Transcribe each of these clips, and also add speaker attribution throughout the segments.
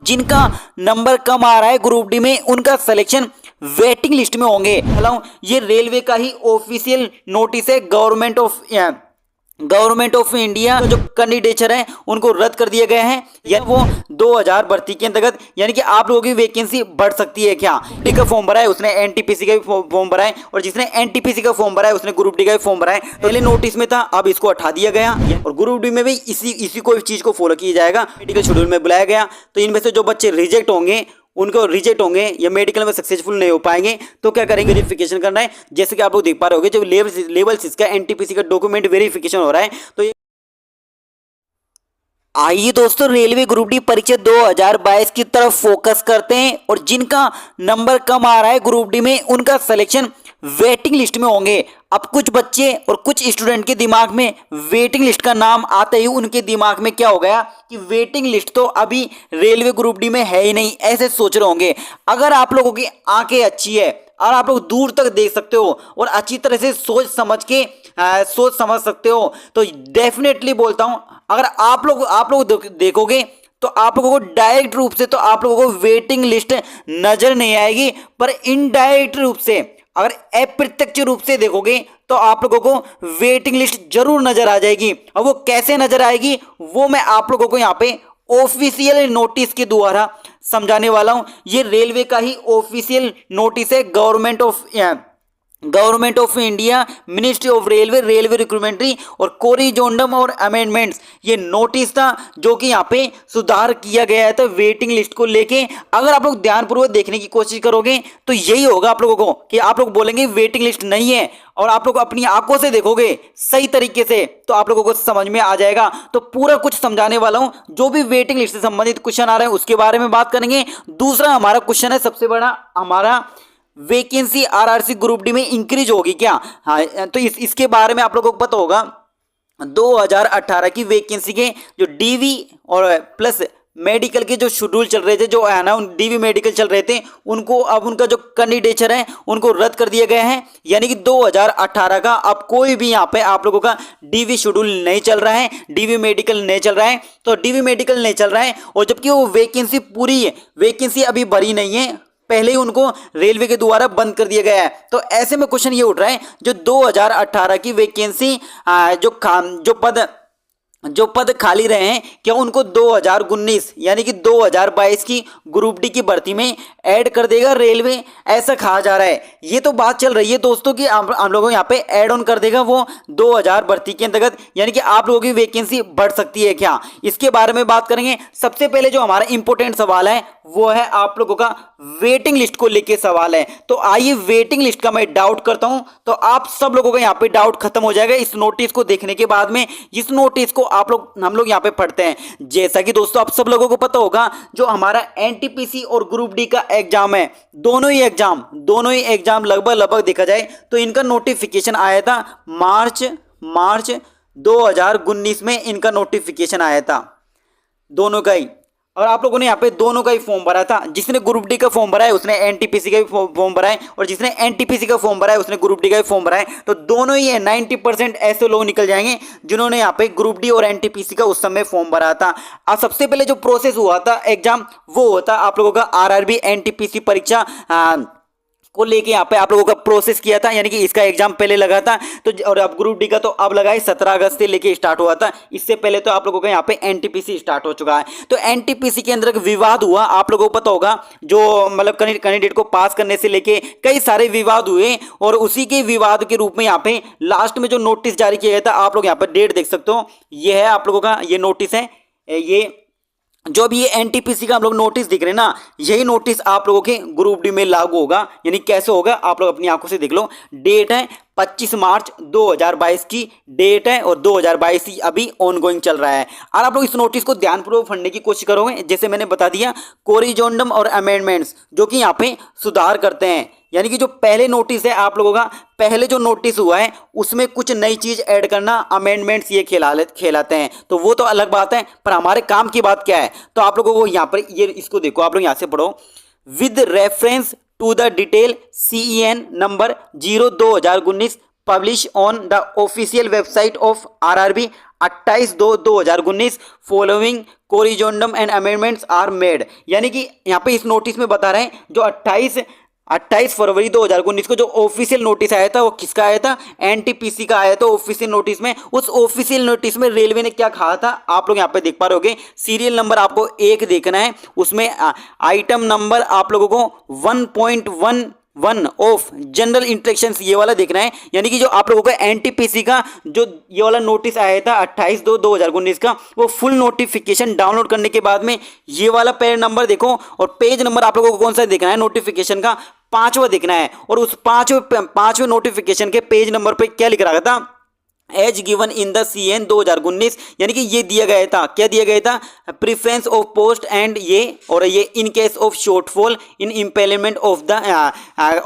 Speaker 1: जिनका नंबर कम आ रहा है ग्रुप डी में उनका सिलेक्शन वेटिंग लिस्ट में होंगे। ये रेलवे का ही ऑफिशियल नोटिस है। गवर्नमेंट ऑफ इंडिया जो कैंडिडेचर हैं उनको रद्द कर दिया गया है। या वो 2000 भर्ती के अंतर्गत यानी कि आप लोगों की वैकेंसी बढ़ सकती है। क्या डी का फॉर्म भरा है उसने एनटीपीसी का भी फॉर्म भरा है, और जिसने एनटीपीसी का फॉर्म भरा है उसने ग्रुप डी का भी फॉर्म भरा है। पहले नोटिस में था, अब इसको हटा दिया गया और ग्रुप डी में भी इसी को चीज को फॉलो किया जाएगा। मेडिकल शेड्यूल में बुलाया गया, तो इनमें से जो बच्चे रिजेक्ट होंगे उनको रिजेक्ट होंगे या मेडिकल में सक्सेसफुल नहीं हो पाएंगे तो क्या करेंगे, वेरिफिकेशन करना है। जैसे कि आप लोग देख पा रहे होंगे जब लेवल 6 का एनटीपीसी का डॉक्यूमेंट वेरिफिकेशन हो रहा है। तो ये आइए दोस्तों रेलवे ग्रुप डी परीक्षा 2022 की तरफ फोकस करते हैं, और जिनका नंबर कम आ रहा है ग्रुप डी में उनका सिलेक्शन वेटिंग लिस्ट में होंगे। अब कुछ बच्चे और कुछ स्टूडेंट के दिमाग में वेटिंग लिस्ट का नाम आते ही उनके दिमाग में क्या हो गया कि वेटिंग लिस्ट तो अभी रेलवे ग्रुप डी में है ही नहीं, ऐसे सोच रहे होंगे। अगर आप लोगों की आंखें अच्छी है और आप लोग दूर तक देख सकते हो और अच्छी तरह से सोच समझ सकते हो, तो डेफिनेटली बोलता हूं अगर आप लोग देखोगे तो आप लोगों को डायरेक्ट रूप से तो आप लोगों को वेटिंग लिस्ट नजर नहीं आएगी, पर इनडायरेक्ट रूप से अगर अप्रत्यक्ष रूप से देखोगे तो आप लोगों को वेटिंग लिस्ट जरूर नजर आ जाएगी। और वो कैसे नजर आएगी वो मैं आप लोगों को यहाँ पे ऑफिशियल नोटिस के द्वारा समझाने वाला हूं। ये रेलवे का ही ऑफिशियल नोटिस है। Government of India, ministry of railway रिक्रूटमेंट्री और कोरिजोंडम और अमेंडमेंट्स, ये नोटिस था जो कि यहाँ पे सुधार किया गया था वेटिंग लिस्ट को लेके। अगर आप लोग ध्यानपूर्वक देखने की कोशिश करोगे तो यही होगा आप लोगों को कि आप लोग बोलेंगे वेटिंग लिस्ट नहीं है, और आप लोग अपनी आंखों से देखोगे सही तरीके से तो आप लोगों को समझ में आ जाएगा। तो पूरा कुछ समझाने वाला हूं। जो भी वेटिंग लिस्ट से संबंधित क्वेश्चन आ रहे हैं उसके बारे में बात करेंगे। दूसरा हमारा क्वेश्चन है सबसे बड़ा हमारा, वैकेंसी आरआरसी ग्रुप डी में इंक्रीज होगी क्या? हाँ, तो इसके बारे में आप लोगों को पता होगा 2018 की वैकेंसी के जो डीवी और प्लस मेडिकल के जो शेड्यूल चल रहे थे, जो है ना डीवी मेडिकल चल रहे थे, उनको अब उनका जो कैंडिडेचर है उनको रद्द कर दिया गया है। यानी कि 2018 का अब कोई भी यहाँ पे आप लोगों का डीवी शेड्यूल नहीं चल रहा है, डीवी मेडिकल नहीं चल रहा है। तो डीवी मेडिकल नहीं चल रहा है, और जबकि वो वैकेंसी पूरी है, वैकेंसी अभी भरी नहीं है, पहले ही उनको रेलवे के द्वारा बंद कर दिया गया है। तो ऐसे में क्वेश्चन ये उठ रहा है जो 2018 की वैकेंसी जो पद खाली रहे हैं क्या उनको 2019 यानी कि 2022 की ग्रुप डी की भर्ती में ऐड कर देगा रेलवे, ऐसा कहा जा रहा है। ये तो बात चल रही है दोस्तों कि हम लोगों यहाँ पे ऐड ऑन कर देगा वो 2000 भर्ती के अंतर्गत, यानी कि आप लोगों की वैकेंसी बढ़ सकती है क्या, इसके बारे में बात करेंगे। सबसे पहले जो हमारा इंपॉर्टेंट सवाल है वो है आप लोगों का वेटिंग लिस्ट को लेके सवाल है। तो आइए वेटिंग लिस्ट का मैं डाउट करता हूं, तो आप सब लोगों का यहाँ पे डाउट खत्म हो जाएगा इस नोटिस को देखने के बाद में। इस नोटिस को हम लोग यहाँ पे पढ़ते हैं। जैसा कि दोस्तों आप सब लोगों को पता होगा जो हमारा एनटीपीसी और ग्रुप डी का एग्जाम है, दोनों ही एग्जाम लगभग देखा जाए तो इनका नोटिफिकेशन आया था मार्च 2019 में इनका नोटिफिकेशन आया था, दोनों का ही। और आप लोगों ने यहाँ पे दोनों का ही फॉर्म भरा था। जिसने ग्रुप डी का फॉर्म भरा है उसने एनटीपीसी का भी फॉर्म भरा है, और जिसने एनटीपीसी का फॉर्म भरा है उसने ग्रुप डी का भी फॉर्म भरा है। तो दोनों ही 90% ऐसे लोग निकल जाएंगे जिन्होंने यहाँ पे ग्रुप डी और एनटीपीसी का उस समय फॉर्म भरा था। अब सबसे पहले जो प्रोसेस हुआ था एग्जाम, वो होता आप लोगों का आरआरबी एनटीपीसी परीक्षा को लेके यहाँ पे आप लोगों का प्रोसेस किया था, यानी कि इसका एग्जाम पहले लगा था। तो और अब ग्रुप डी का तो अब लगा है 17 अगस्त से लेके स्टार्ट हुआ था। इससे पहले तो आप लोगों का यहाँ पे एनटीपीसी स्टार्ट हो चुका है। तो एनटीपीसी के अंदर विवाद हुआ, आप लोगों को पता होगा, जो मतलब कैंडिडेट को पास करने से लेके कई सारे विवाद हुए, और उसी के विवाद के रूप में यहाँ पे लास्ट में जो नोटिस जारी किया गया था, आप लोग यहाँ पर डेट देख सकते हो, ये है आप लोगों का ये नोटिस है। ये जो भी ये एनटीपीसी का हम लोग नोटिस दिख रहे हैं ना, यही नोटिस आप लोगों के ग्रुप डी में लागू होगा। यानी कैसे होगा आप लोग अपनी आंखों से देख लो। डेट है 25 मार्च 2022 की डेट है, और 2022 ही अभी ऑनगोइंग चल रहा है। और आप लोग इस नोटिस को ध्यानपूर्वक पढ़ने की कोशिश करोगे। जैसे मैंने बता दिया कोरिजोंडम और अमेंडमेंट्स जो कि यहाँ पे सुधार करते हैं, यानी कि जो पहले नोटिस है आप लोगों का, पहले जो नोटिस हुआ है उसमें कुछ नई चीज ऐड करना, अमेंडमेंट्स ये खेलाते हैं, तो वो तो अलग बात है। पर हमारे काम की बात क्या है, तो आप लोगों को यहाँ पर ये इसको देखो, आप लोग यहाँ से पढ़ो। With reference to the detail CEN number 0/2019 publish on the official website of RRB 28/2/2019 following corrigendum and amendments are made. यानी कि यहाँ पे इस नोटिस में बता रहे हैं जो 28 फरवरी 2019 को जो ऑफिशियल नोटिस आया था वो किसका आया था, एनटीपीसी का आया था ऑफिशियल नोटिस में। उस ऑफिशियल नोटिस में रेलवे ने क्या कहा था आप लोग यहाँ पे देख पा रहे होगे। सीरियल नंबर आपको 1 देखना है, उसमें आइटम नंबर आप लोगों को 1.11 ऑफ जनरल इंस्ट्रक्शंस ये वाला देखना है। यानी कि जो आप लोगों का एनटीपीसी का जो ये वाला नोटिस आया था 28/2/2019 का, वो फुल नोटिफिकेशन डाउनलोड करने के बाद में ये वाला पेज नंबर देखो, और पेज नंबर आप लोगों को कौन सा देखना है, नोटिफिकेशन का 5वां देखना है। और उस पांचवें नोटिफिकेशन के पेज नंबर पे क्या लिख रहा था, as given in the CN 2019। यानी कि ये दिया गया था, क्या दिया गया था, प्रिफरेंस ऑफ पोस्ट एंड ये in case of shortfall in empanelment of the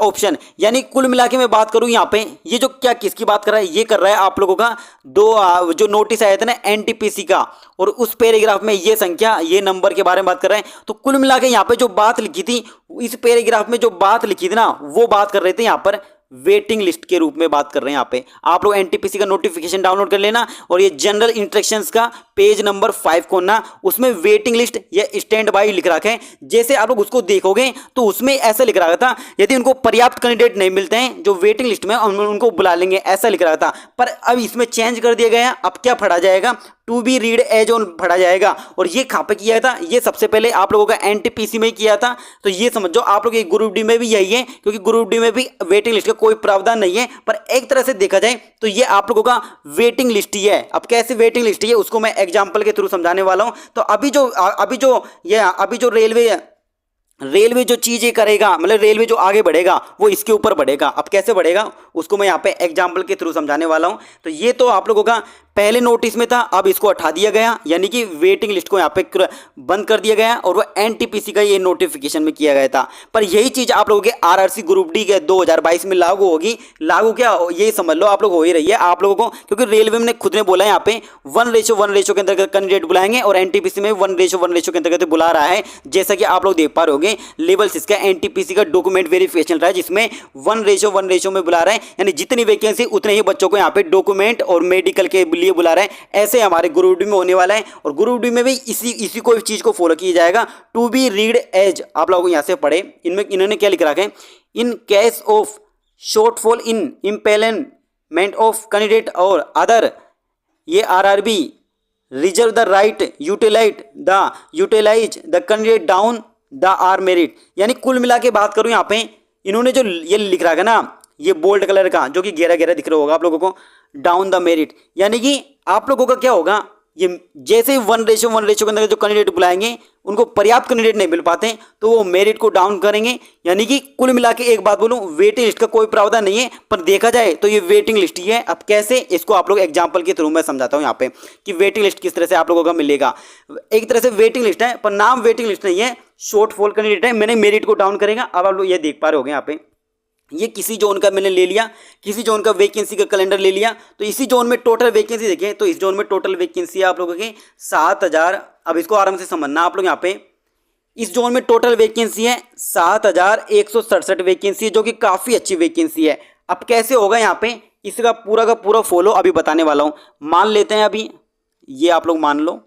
Speaker 1: option. यानी कुल मिला के मैं बात करूं यहाँ पे ये जो क्या किसकी बात कर रहा है, ये कर रहा है आप लोगों का जो नोटिस आया था ना एनटीपीसी का, और उस पैराग्राफ में ये संख्या ये नंबर के बारे में बात कर रहे हैं। तो कुल मिला के यहाँ पे जो बात लिखी थी, इस पैराग्राफ में जो बात लिखी थी ना, वो बात कर रहे थे यहाँ पर वेटिंग लिस्ट के रूप में बात कर रहे हैं। यहाँ पे आप लोग एनटीपीसी का नोटिफिकेशन डाउनलोड कर लेना, और ये जनरल इंस्ट्रक्शंस का पेज नंबर 5 खोलना, उसमें वेटिंग लिस्ट या स्टैंड बाई लिख रखा है। जैसे आप लोग उसको देखोगे तो उसमें ऐसा लिख रहा था, यदि उनको पर्याप्त कैंडिडेट नहीं मिलते हैं जो वेटिंग लिस्ट में, उनको बुला लेंगे, ऐसा लिख रहा था। पर अब इसमें चेंज कर दिया गया। अब क्या पढ़ा जाएगा, to be read as on पढ़ा जाएगा। और ये कहाँ पे किया था, ये सबसे पहले आप लोगों का एनटीपीसी में ही किया था। तो ये समझो आप लोग ग्रुप डी में भी यही है, क्योंकि ग्रुप डी में भी वेटिंग लिस्ट का कोई प्रावधान नहीं है। पर एक तरह से देखा जाए तो ये आप लोगों का वेटिंग लिस्ट ही है। अब कैसे वेटिंग लिस्ट है उसको मैं एग्जांपल के थ्रू समझाने वाला हूं। तो अभी जो रेलवे जो चीजें करेगा, मतलब रेलवे जो आगे बढ़ेगा वो इसके ऊपर बढ़ेगा। अब कैसे बढ़ेगा उसको मैं यहाँ पे एग्जांपल के थ्रू समझाने वाला हूँ। तो ये तो आप लोगों का पहले नोटिस में था, अब इसको हटा दिया गया, यानी कि वेटिंग लिस्ट को यहाँ पे बंद कर दिया गया, और वो एनटीपीसी का ये नोटिफिकेशन में किया गया था। पर यही चीज आप लोगों के आरआरसी ग्रुप डी के 2022 में लागू होगी। लागू क्या, ये समझ लो आप लोग हो ही रही है आप लोगों को, क्योंकि रेलवे ने खुद ने बोला है यहाँ पे 1:1 के अंतर्गत कैंडिडेट बुलाएंगे, और एनटीपीसी में 1:1 के अंतर्गत बुला रहा है। जैसा कि आप लोग देख पा रहे होंगे लेवल 6 का एनटीपीसी का डॉक्यूमेंट वेरिफिकेशन रहा है, जिसमें 1:1 में बुला रहे हैं। यानी जितनी वैकेंसी उतने ही बच्चों को यहाँ पे डॉक्यूमेंट और मेडिकल के लिए बुला रहे हैं। ऐसे हमारे ग्रुप डी में होने वाला है, और ग्रुप डी में भी इसी को चीज को फॉलो किया जाएगा। टू बी रीड एज आप लोग यहां से पढ़े, इनमें इन्होंने क्या लिख रखा है, in case of shortfall in empanelment of candidate और अदर, ये RRB reserve the right utilize the candidate down the are merit. यानी कुल मिला के बात करूं यहाँ पे इन्होंने जो ये लिख रखा है ना, ये बोल्ड कलर का जो कि गहरा गहरा दिख रहा होगा आप लोगों को, डाउन द मेरिट। यानी कि आप लोगों का क्या होगा, ये जैसे ही 1:1 के अंदर जो कैंडिडेट बुलाएंगे उनको पर्याप्त कैंडिडेट नहीं मिल पाते तो वो मेरिट को डाउन करेंगे। यानी कि कुल मिला के एक बात बोलूं, वेटिंग लिस्ट का कोई प्रावधान नहीं है, पर देखा जाए तो ये वेटिंग लिस्ट ही है। अब कैसे, इसको आप लोग एग्जांपल के थ्रू मैं समझाता हूं यहाँ पे कि वेटिंग लिस्ट किस तरह से आप लोगों का मिलेगा। एक तरह से वेटिंग लिस्ट है, पर नाम वेटिंग लिस्ट नहीं है, शॉर्टफॉल कैंडिडेट है, मैंने मेरिट को डाउन करेगा। अब आप लोग ये देख पा रहे होंगे यहाँ पे, ये किसी जोन का मैंने ले लिया, किसी जोन का वैकेंसी का कैलेंडर ले लिया। तो इसी जोन में टोटल वैकेंसी देखें तो इस जोन में टोटल वैकेंसी है आप लोगों की 7000। अब इसको आराम से समझना आप लोग, यहाँ पे इस जोन में टोटल वैकेंसी है 7167 वैकेंसी है, जो कि काफ़ी अच्छी वैकेंसी है। अब कैसे होगा यहाँ पे, इसका पूरा का पूरा फॉलो अभी बताने वाला हूँ। मान लेते हैं अभी ये आप लोग मान लो,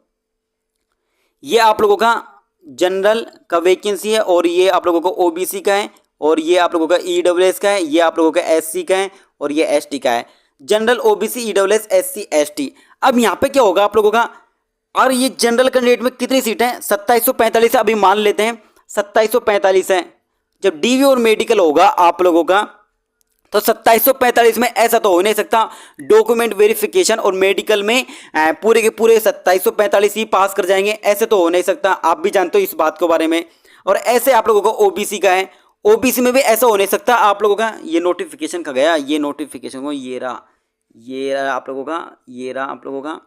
Speaker 1: ये आप लोगों का जनरल का वैकेंसी है, और ये आप लोगों का ओबीसी का है, और ये आप लोगों का ईडब्ल्यूएस का है, ये आप लोगों का एससी का है, और ये एसटी का है। General, OBC, EWS, SC, ST. अब यहाँ पे क्या होगा आप लोगों का, और ये जनरल कैंडिडेट में कितनी सीटें हैं, 2745 है। अभी मान लेते हैं 2745 है। जब डीवी और मेडिकल होगा आप लोगों का तो 2745 में ऐसा तो हो नहीं सकता, डॉक्यूमेंट वेरिफिकेशन और मेडिकल में पूरे के पूरे 2745 ही पास कर जाएंगे, ऐसे तो हो नहीं सकता। आप भी जानते हो इस बात के बारे में। और ऐसे आप लोगों को ओबीसी का है, ओबीसी में भी ऐसा हो नहीं सकता आप लोगों का। ये नोटिफिकेशन का गया, ये नोटिफिकेशन को ये रहा आप लोगों का, ये रहा आप लोगों का।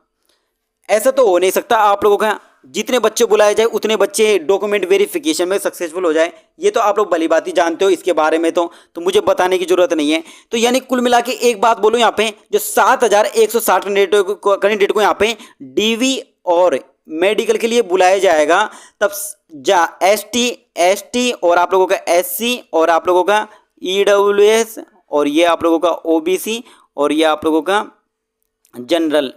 Speaker 1: ऐसा तो हो नहीं सकता आप लोगों का जितने बच्चे बुलाए जाए उतने बच्चे डॉक्यूमेंट वेरिफिकेशन में सक्सेसफुल हो जाए। ये तो आप लोग भली बात ही जानते हो इसके बारे में, तो मुझे बताने की जरूरत नहीं है। तो यानी कुल मिला के एक बात बोलूँ यहाँ पे, जो 7160 कैंडिडेट को यहाँ पे डीवी और मेडिकल के लिए बुलाया जाएगा, तब एसटी और आप लोगों का एससी और आप लोगों का ईडब्ल्यूएस और ये आप लोगों का ओबीसी और ये आप लोगों का जनरल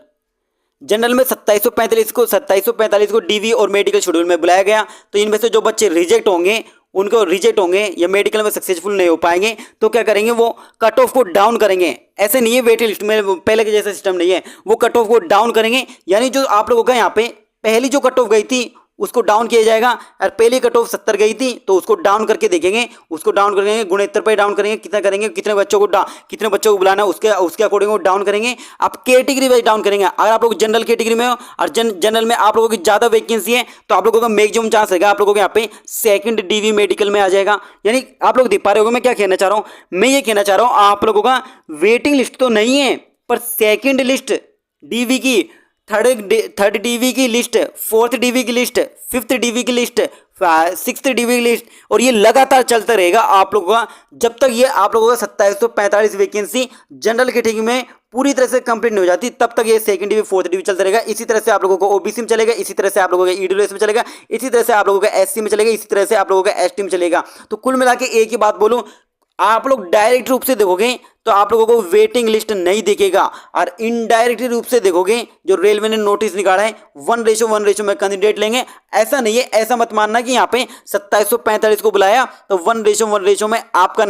Speaker 1: जनरल में 2745 को डीवी और मेडिकल शेड्यूल में बुलाया गया। तो इनमें से जो बच्चे रिजेक्ट होंगे उनको रिजेक्ट होंगे या मेडिकल में सक्सेसफुल नहीं हो पाएंगे तो क्या करेंगे, वो कट ऑफ को डाउन करेंगे। ऐसे नहीं है वेटिंग लिस्ट में पहले के जैसा सिस्टम नहीं है, वो कट ऑफ को डाउन करेंगे। यानी जो आप लोगों का यहाँ पे पहली जो कट ऑफ गई थी उसको डाउन किया जाएगा, और पहली कट ऑफ 70 गई थी तो उसको डाउन करके देखेंगे, उसको डाउन करेंगे, गुणोत्तर पे डाउन करेंगे, कितना करेंगे, कितने बच्चों को बुलाना उसके अकॉर्डिंग वो डाउन करेंगे। आप कैटेगरी वाइज डाउन करेंगे। अगर आप लोग जनरल कैटेगरी में हो और जनरल में आप लोगों की ज्यादा वैकेंसी है तो आप लोगों का मैक्सिमम चांस रहेगा आप लोगों के यहाँ पे सेकंड डीवी मेडिकल में आ जाएगा। यानी आप लोग देख पा रहे हो मैं क्या कहना चाह रहा हूँ, मैं ये कहना चाह रहा हूँ आप लोगों का वेटिंग लिस्ट तो नहीं है पर सेकेंड लिस्ट डीवी की, थर्ड डीवी की लिस्ट, फोर्थ डीवी की लिस्ट, फिफ्थ डीवी की लिस्ट, सिक्स्थ डीवी की लिस्ट, और ये लगातार चलता रहेगा आप लोगों का जब तक ये आप लोगों का 2745 वैकेंसी जनरल कैटेगरी में पूरी तरह से कंप्लीट नहीं हो जाती, तब तक ये सेकंड डीवी फोर्थ डीवी चलता रहेगा। इसी तरह से आप लोगों को ओबीसी में चलेगा, इसी तरह से आप लोगों का ईडब्ल्यूएस में चलेगा, इसी तरह से आप लोगों का एससी में चलेगा, इसी तरह से आप लोगों का एसटी में चलेगा। तो कुल मिला के एक ही बात बोलूं, आप लोग डायरेक्ट रूप से देखोगे तो आप लोगों को वेटिंग लिस्ट नहीं दिखेगा, और इनडायरेक्ट रूप से देखोगे जो रेलवे ने नोटिस निकाला है 1:1 में कैंडिडेट लेंगे। ऐसा नहीं है, ऐसा मत मानना कि यहाँ पे 2745 को बुलाया तो 1:1 में आपका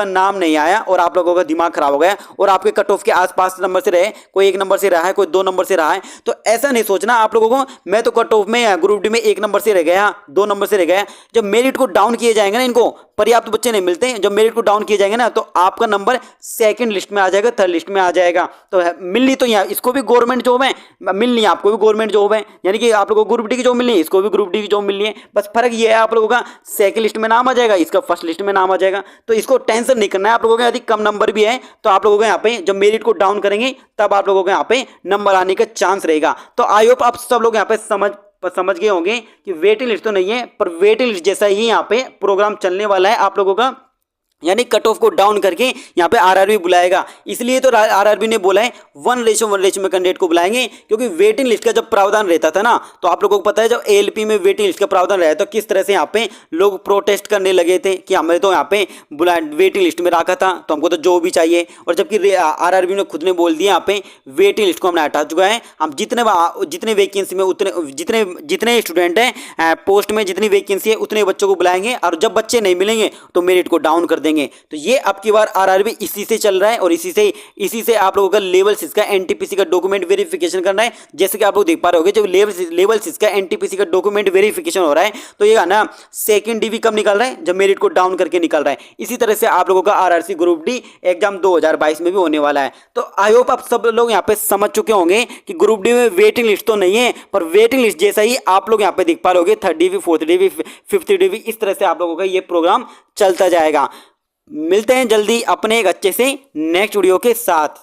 Speaker 1: नाम नहीं आया और आप लोगों का दिमाग खराब हो गया और आपके कट ऑफ के आसपास नंबर से रहे, कोई 1 नंबर से रहा है, कोई 2 नंबर से रहा है। तो ऐसा नहीं सोचना आप लोगों को मैं तो कट ऑफ में ग्रुप डी में 1 नंबर से रह गया, 2 नंबर से रह गया। जब मेरिट को डाउन किए जाएंगे ना, इनको पर्याप्त बच्चे नहीं मिलते, जब मेरिट को डाउन किए जाएंगे ना तो आपका नंबर सेकंड लिस्ट में आ जाएगा, थर्ड लिस्ट में आ जाएगा। तो मिलनी तो यहाँ इसको भी गवर्नमेंट जॉब है, मिलनी आपको भी गवर्नमेंट जॉब है, यानी कि आप लोगों को ग्रुप डी की जॉब मिलनी है, इसको भी ग्रुप डी की जॉब मिलनी है। बस फर्क ये है आप लोगों का सेकंड लिस्ट में नाम आ जाएगा, इसका फर्स्ट लिस्ट में नाम आ जाएगा। तो इसको टेंशन नहीं करना है आप लोगों के। यदि कम नंबर भी है तो आप लोगों को यहाँ पे जब मेरिट को डाउन करेंगे तब आप लोगों को यहाँ पे नंबर आने का चांस रहेगा। तो आई होप आप सब लोग यहाँ पे समझ गए होंगे कि वेटिंग लिस्ट तो नहीं है पर वेटिंग लिस्ट जैसा ही यहाँ पे प्रोग्राम चलने वाला है आप लोगों का, यानी कट ऑफ को डाउन करके यहाँ पे आरआरबी बुलाएगा। इसलिए तो आरआरबी ने बोला है 1:1 में कैंडिडेट को बुलाएंगे, क्योंकि वेटिंग लिस्ट का जब प्रावधान रहता था ना तो आप लोगों को पता है जब एएलपी में वेटिंग लिस्ट का प्रावधान रहा तो किस तरह से यहाँ पे लोग प्रोटेस्ट करने लगे थे कि हमें तो यहाँ पे वेटिंग लिस्ट में रखा था तो हमको तो जॉब भी चाहिए। और जबकि आरआरबी ने खुद ने बोल दिया यहाँ पे वेटिंग लिस्ट को हमने हटा चुका है, हम जितने वैकेंसी में जितने स्टूडेंट हैं पोस्ट में जितनी वैकेंसी है उतने बच्चों को बुलाएंगे, और जब बच्चे नहीं मिलेंगे तो मेरिट को डाउन कर देंगे। तो ये अब की बार आरआरबी इसी से चल रहा है और इसी से आप लोगों का लेवल 6 का एनटीपीसी का डॉक्यूमेंट वेरिफिकेशन करना है। जैसे कि आप लोग देख पा रहे होंगे जब लेवल 6 का एनटीपीसी का डॉक्यूमेंट वेरिफिकेशन हो रहा है तो ये ना सेकंड डीवी कब निकल रहा है, जब मेरिट को डाउन करके निकल रहा है। इसी तरह से आप लोगों का आरआरसी ग्रुप डी एग्जाम 2022 में भी होने वाला है। तो आई होप आप सब लोग यहाँ पे समझ चुके होंगे कि ग्रुप डी में वेटिंग लिस्ट तो नहीं है पर वेटिंग लिस्ट जैसा ही आप लोग यहाँ पे देख पा रहे होंगे, third DV, fourth DV, fifth DV, इस तरह से आप लोगों का ये प्रोग्राम चलता जाएगा। मिलते हैं जल्दी अपने एक अच्छे से नेक्स्ट वीडियो के साथ।